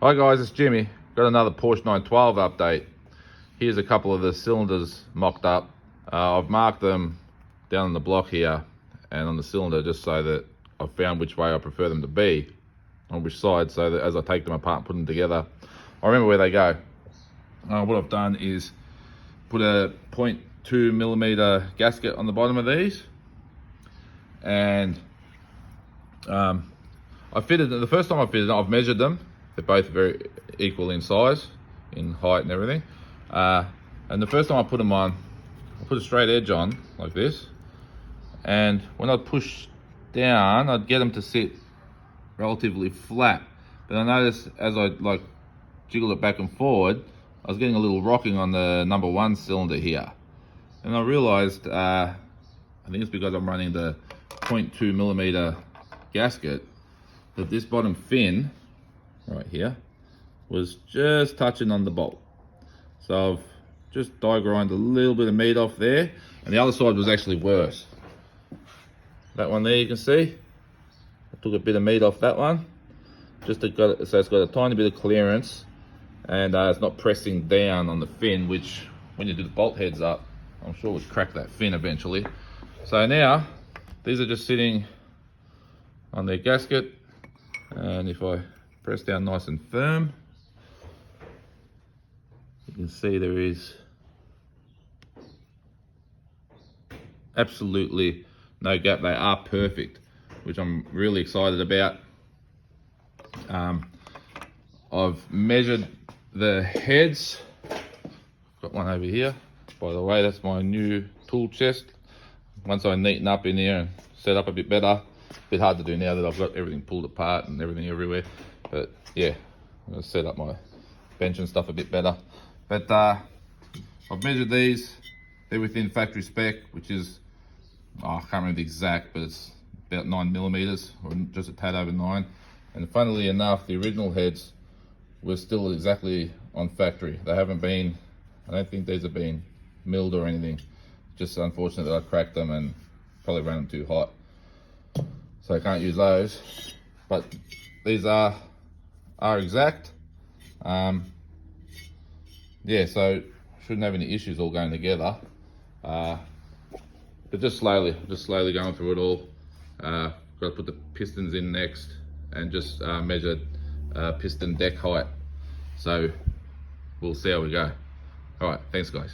Hi guys, it's Jimmy. Got another Porsche 912 update. Here's a couple of the cylinders mocked up. I've marked them down on the block here and on the cylinder just so that I've found which way I prefer them to be, on which side, so that as I take them apart and put them together, I remember where they go. What I've done is put a 0.2 millimeter gasket on the bottom of these, and I fitted the first time I fitted them, I've measured them. They're both very equal in size, in height and everything. And the first time I put them on, I put a straight edge on like this, and when I push down, I'd get them to sit relatively flat. But I noticed as I jiggle it back and forward, I was getting a little rocking on the number 1 cylinder here. And I realized, I think it's because I'm running the 0.2 millimeter gasket, that this bottom fin right here was just touching on the bolt. So I've just die grind a little bit of meat off there, and the other side was actually worse. That one there, you can see, I took a bit of meat off that one, just to so it's got a tiny bit of clearance, and it's not pressing down on the fin, which when you do the bolt heads up, I'm sure would crack that fin eventually. So now these are just sitting on their gasket, and if I press down nice and firm, you can see there is absolutely no gap. They are perfect, which I'm really excited about. I've measured the heads. Got one over here. By the way, that's my new tool chest. Once I neaten up in here and set up a bit better. A bit hard to do now that I've got everything pulled apart and everything everywhere. But yeah, I'm gonna set up my bench and stuff a bit better. But I've measured these. They're within factory spec, which is, I can't remember the exact, but it's about 9 millimeters, or just a tad over 9. And funnily enough, the original heads were still exactly on factory. They haven't been, I don't think these have been milled or anything. Just unfortunate that I cracked them and probably ran them too hot. So I can't use those. But these are exact. Yeah, so shouldn't have any issues all going together. But just slowly going through it all. Got to put the pistons in next, and just measured piston deck height. So we'll see how we go. All right, thanks guys.